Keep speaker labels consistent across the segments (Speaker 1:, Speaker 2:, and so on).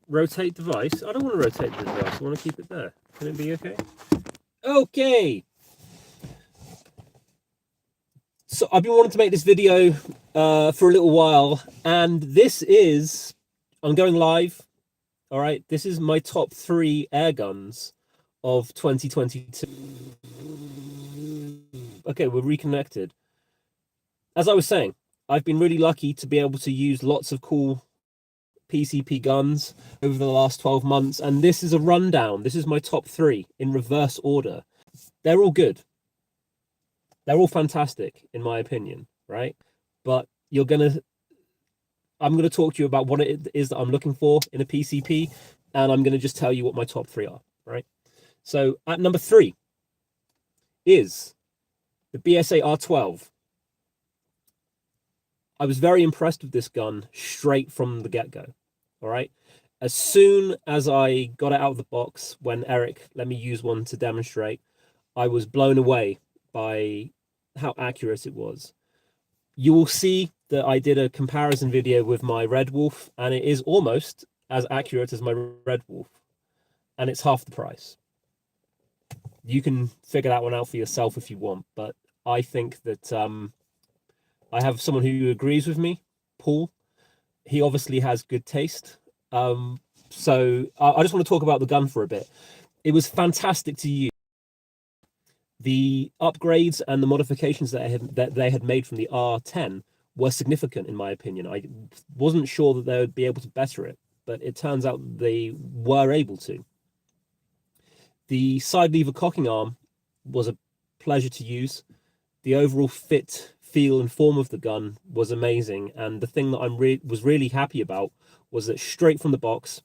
Speaker 1: rotate device. I don't want to rotate the device. I want to keep it there. Can it be okay? Okay. So I've been wanting to make this video for a little while, and this is, I'm going live. All right, this is my top 3 air guns of 2022. Okay, we're reconnected. As I was saying, I've been really lucky to be able to use lots of cool PCP guns over the last 12 months, and this is a rundown. This is my top 3 in reverse order. They're all good. They're all fantastic, in my opinion, right? But I'm gonna talk to you about what it is that I'm looking for in a PCP, and I'm gonna just tell you what my top 3 are, right? So at number 3 is the BSA R12. I was very impressed with this gun straight from the get-go, all right? As soon as I got it out of the box, when Eric let me use one to demonstrate, I was blown away by how accurate it was. You will see that I did a comparison video with my Red Wolf, and it is almost as accurate as my Red Wolf, and it's half the price. You can figure that one out for yourself if you want, but I think that I have someone who agrees with me, Paul. He obviously has good taste. So I just want to talk about the gun for a bit. It was fantastic to use. The upgrades and the modifications that they had made from the R10 were significant, in my opinion. I wasn't sure that they would be able to better it, but it turns out they were able to. The side lever cocking arm was a pleasure to use. The overall fit, feel, and form of the gun was amazing. And the thing that I was really happy about was that straight from the box,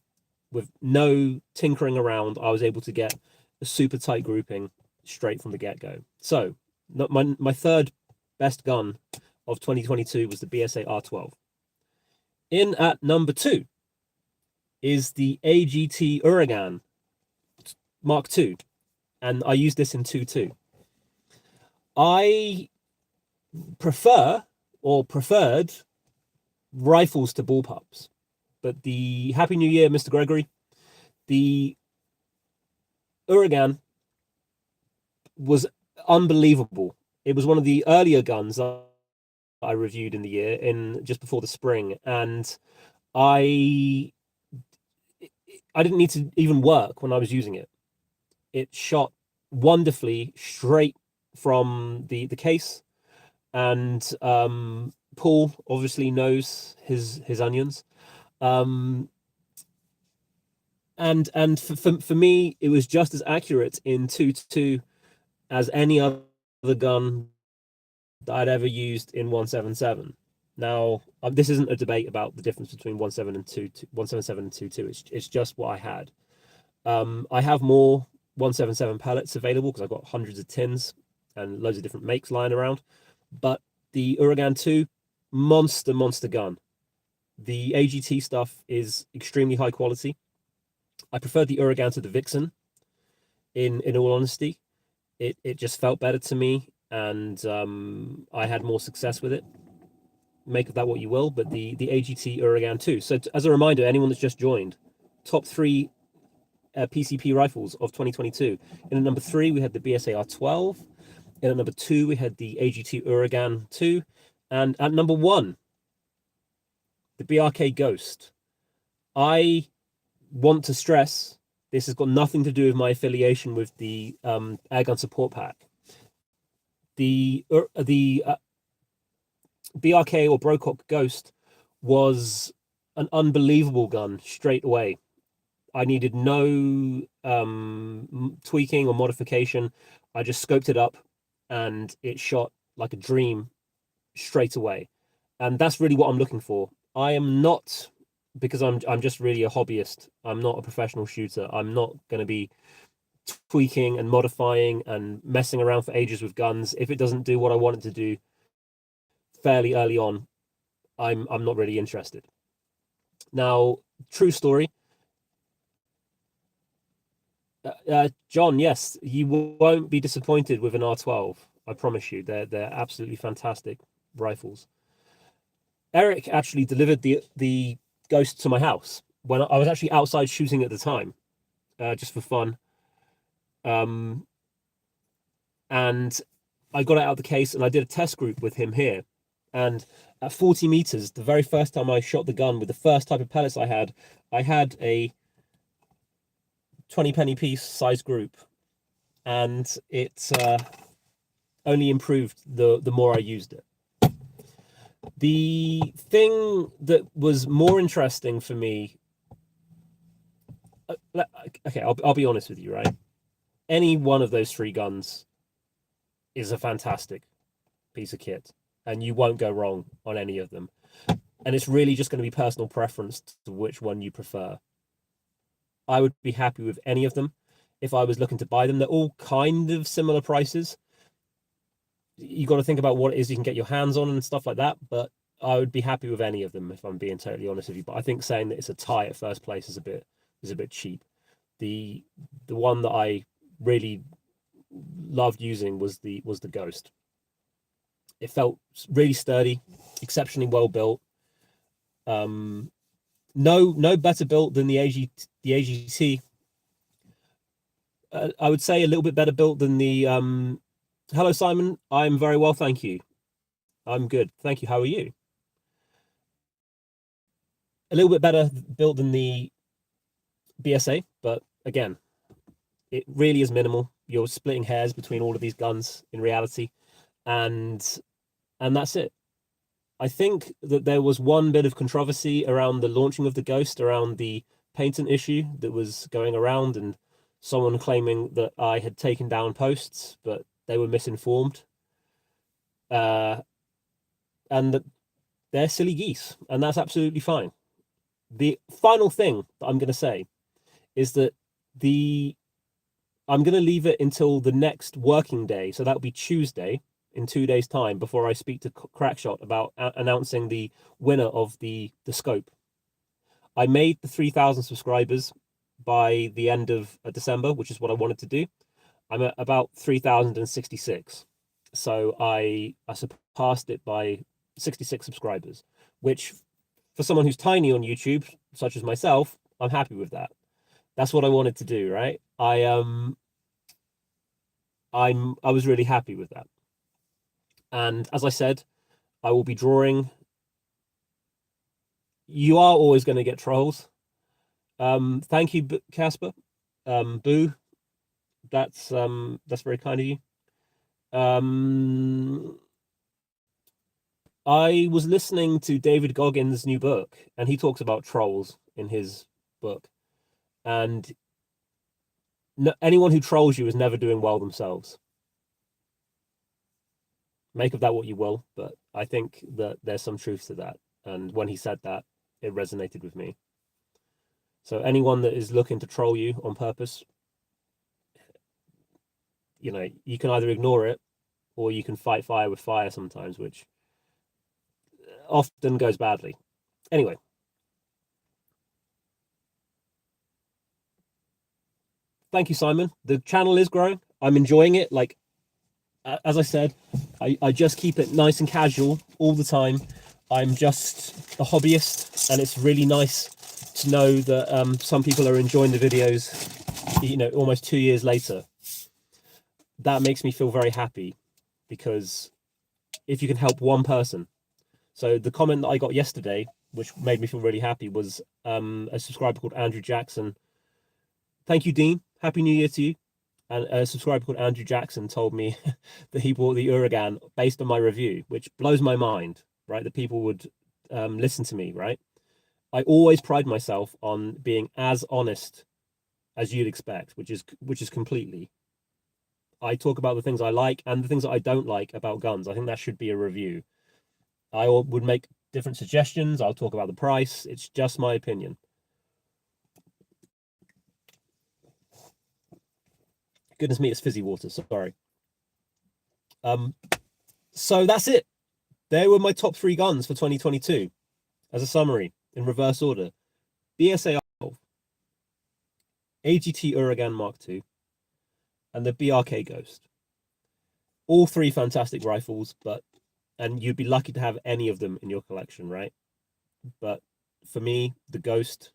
Speaker 1: with no tinkering around, I was able to get a super tight grouping straight from the get-go. So my third best gun of 2022 was the BSA R12. In at number 2 is the AGT Uragan Mark II, and I use this in 2.2. I preferred rifles to bullpups, but the Happy New Year, Mr. Gregory. The Uragan was unbelievable. It was one of the earlier guns that I reviewed in the year, in just before the spring, and I didn't need to even work when I was using it. It shot wonderfully straight from the case, and Paul obviously knows his onions. And for me, it was just as accurate in 2.2 as any other gun that I'd ever used in 177. Now, this isn't a debate about the difference between 177 and 2.2. It's just what I had. I have more 177 pellets available because I've got hundreds of tins and loads of different makes lying around. But the Uragan 2, monster gun. The AGT stuff is extremely high quality. I prefer the Uragan to the Vixen, in all honesty. It just felt better to me, and I had more success with it. Make of that what you will, but the AGT Uragan 2. So as a reminder, anyone that's just joined, top 3 PCP rifles of 2022. In at number 3, we had the BSA R12. In at number 2, we had the AGT Uragan 2. And at number 1, the BRK Ghost. I want to stress, this has got nothing to do with my affiliation with the Airgun Support Pack. The BRK or Brocock Ghost was an unbelievable gun straight away. I needed no tweaking or modification. I just scoped it up, and it shot like a dream straight away. And that's really what I'm looking for. I am not, because I'm just really a hobbyist. I'm not a professional shooter. I'm not going to be tweaking and modifying and messing around for ages with guns. If it doesn't do what I want it to do fairly early on, I'm not really interested. Now, true story. John, yes, you won't be disappointed with an R12. I promise you. They're absolutely fantastic rifles. Eric actually delivered the Ghost to my house, when I was actually outside shooting at the time, just for fun. And I got it out of the case and I did a test group with him here. And at 40 meters, the very first time I shot the gun with the first type of pellets I had a 20 penny piece size group, and it only improved the more I used it. The thing that was more interesting for me, okay, I'll be honest with you, right? Any one of those three guns is a fantastic piece of kit, and you won't go wrong on any of them. And it's really just going to be personal preference to which one you prefer. I would be happy with any of them if I was looking to buy them. They're all kind of similar prices. You got to think about what it is you can get your hands on and stuff like that, but I would be happy with any of them if I'm being totally honest with you. But I think saying that it's a tie at first place is a bit cheap. The one that I really loved using was the Ghost. It felt really sturdy, exceptionally well built. No better built than the AGT. I would say a little bit better built than the hello Simon, I'm very well, thank you. I'm good, thank you. How are you? A little bit better built than the BSA, but again, it really is minimal. You're splitting hairs between all of these guns in reality, and that's it. I think that there was one bit of controversy around the launching of the Ghost, around the patent issue that was going around, and someone claiming that I had taken down posts, but they were misinformed. And that they're silly geese, and that's absolutely fine. The final thing that I'm going to say is that I'm going to leave it until the next working day, so that'll be Tuesday, in 2 days' time, before I speak to Crackshot about announcing the winner of the scope. I made the 3,000 subscribers by the end of December, which is what I wanted to do. I'm at about 3,066. So I surpassed it by 66 subscribers, which for someone who's tiny on YouTube, such as myself, I'm happy with that. That's what I wanted to do, right? I was really happy with that. And as I said, I will be drawing. You are always going to get trolls. Thank you, Casper. Boo. That's very kind of you. I was listening to David Goggins' new book, and he talks about trolls in his book. And anyone who trolls you is never doing well themselves. Make of that what you will, but I think that there's some truth to that. And when he said that, it resonated with me. So anyone that is looking to troll you on purpose, you know, you can either ignore it or you can fight fire with fire sometimes, which often goes badly. Anyway. Thank you, Simon. The channel is growing. I'm enjoying it. Like, as I said, I just keep it nice and casual all the time. I'm just a hobbyist, and it's really nice to know that some people are enjoying the videos, you know, almost 2 years later. That makes me feel very happy, because if you can help one person. So the comment that I got yesterday, which made me feel really happy, was a subscriber called Andrew Jackson. Thank you, Dean. Happy New Year to you. And a subscriber called Andrew Jackson told me that he bought the Uragan based on my review, which blows my mind, right? That people would listen to me, right? I always pride myself on being as honest as you'd expect, which is completely. I talk about the things I like and the things that I don't like about guns. I think that should be a review. I would make different suggestions. I'll talk about the price. It's just my opinion. Goodness me, it's fizzy water. Sorry. So that's it. There were my top 3 guns for 2022 as a summary in reverse order. BSA R12, AGT Uragan Mark II, and the BRK Ghost. All 3 fantastic rifles, and you'd be lucky to have any of them in your collection, right? But for me, the Ghost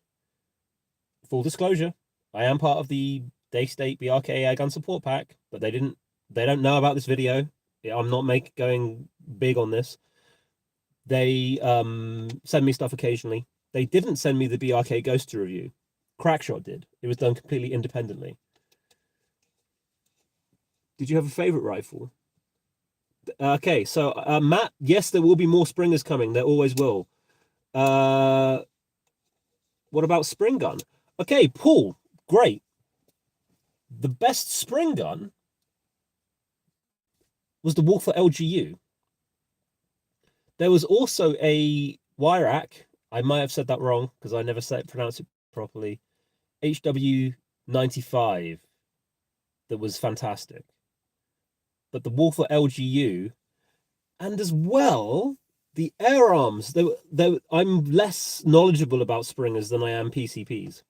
Speaker 1: full disclosure, I am part of the Daystate BRK Airgun support pack, but they don't know about this video. I'm not going big on this. They send me stuff occasionally. They didn't send me the BRK Ghost to review. Crackshot did. It was done completely independently. Did you have a favorite rifle? Okay, so Matt, yes, there will be more Springers coming. There always will. What about spring gun? Okay, Paul, great. The best spring gun was the Walther LGU. There was also a Wyrak. I might have said that wrong because I never pronounced it properly. HW95 that was fantastic. But the Walther LGU, and as well the air arms. I'm less knowledgeable about Springers than I am PCPs.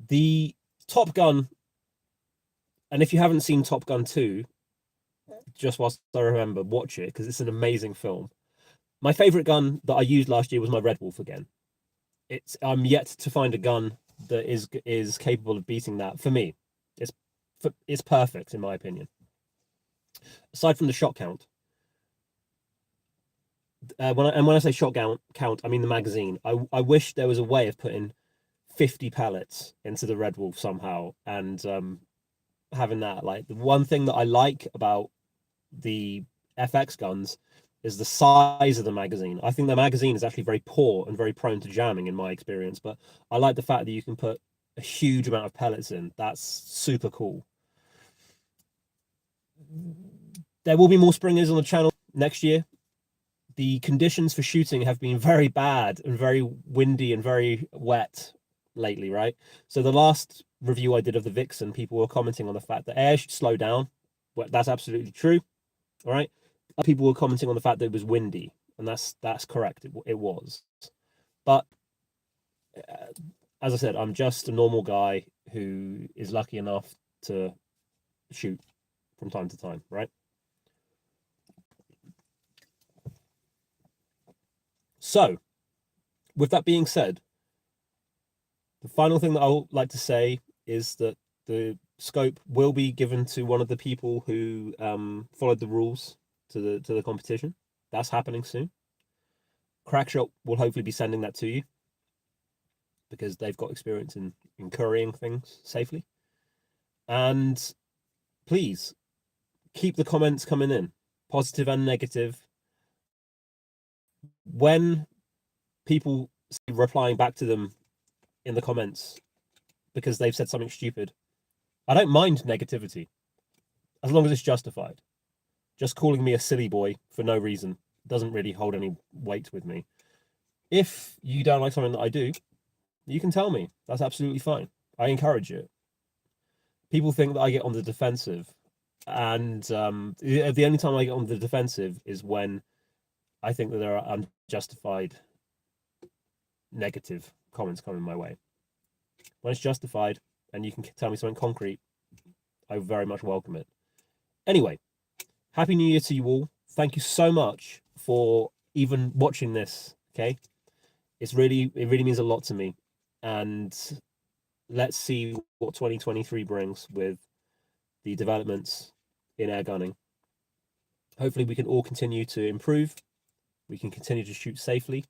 Speaker 1: The Top Gun, and if you haven't seen Top Gun 2, just whilst I remember, watch it because it's an amazing film. My favorite gun that I used last year was my Red Wolf again. I'm yet to find a gun that is capable of beating that. For me, it's perfect in my opinion. Aside from the shot count, when I say shot count, I mean the magazine. I wish there was a way of putting 50 pellets into the Red Wolf somehow, and having that. Like, the one thing that I like about the FX guns is the size of the magazine. I think the magazine is actually very poor and very prone to jamming in my experience, but I like the fact that you can put a huge amount of pellets in. That's super cool. There will be more Springers on the channel next year. The conditions for shooting have been very bad and very windy and very wet lately, right? So the last review I did of the Vixen, people were commenting on the fact that air should slow down. Well, that's absolutely true. All right. People were commenting on the fact that it was windy, and that's correct. It was. But as I said, I'm just a normal guy who is lucky enough to shoot from time to time, right? So, with that being said, the final thing that I would like to say is that the scope will be given to one of the people who followed the rules to the competition. That's happening soon. Crackshot will hopefully be sending that to you because they've got experience in currying things safely. And please keep the comments coming in, positive and negative. When people see replying back to them in the comments because they've said something stupid, I don't mind negativity as long as it's justified. Just calling me a silly boy for no reason doesn't really hold any weight with me. If you don't like something that I do, you can tell me. That's absolutely fine. I encourage it. People think that I get on the defensive, and the only time I get on the defensive is when I think that there are unjustified negative comments coming my way. When it's justified and you can tell me something concrete, I very much welcome it. Anyway, Happy New Year to you all. Thank you so much for even watching this, okay? It really means a lot to me. And let's see what 2023 brings with the developments in air gunning. Hopefully we can all continue to improve. We can continue to shoot safely.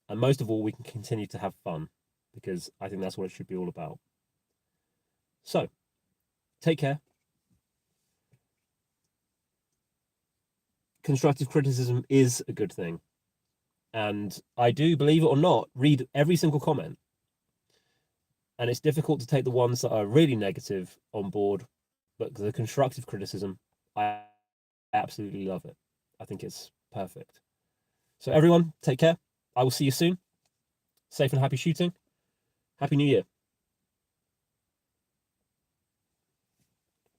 Speaker 1: And most of all, we can continue to have fun, because I think that's what it should be all about. So, take care. Constructive criticism is a good thing. And I do, believe it or not, read every single comment. And it's difficult to take the ones that are really negative on board, but the constructive criticism, I absolutely love it. I think it's perfect. So everyone, take care. I will see you soon. Safe and happy shooting. Happy New Year.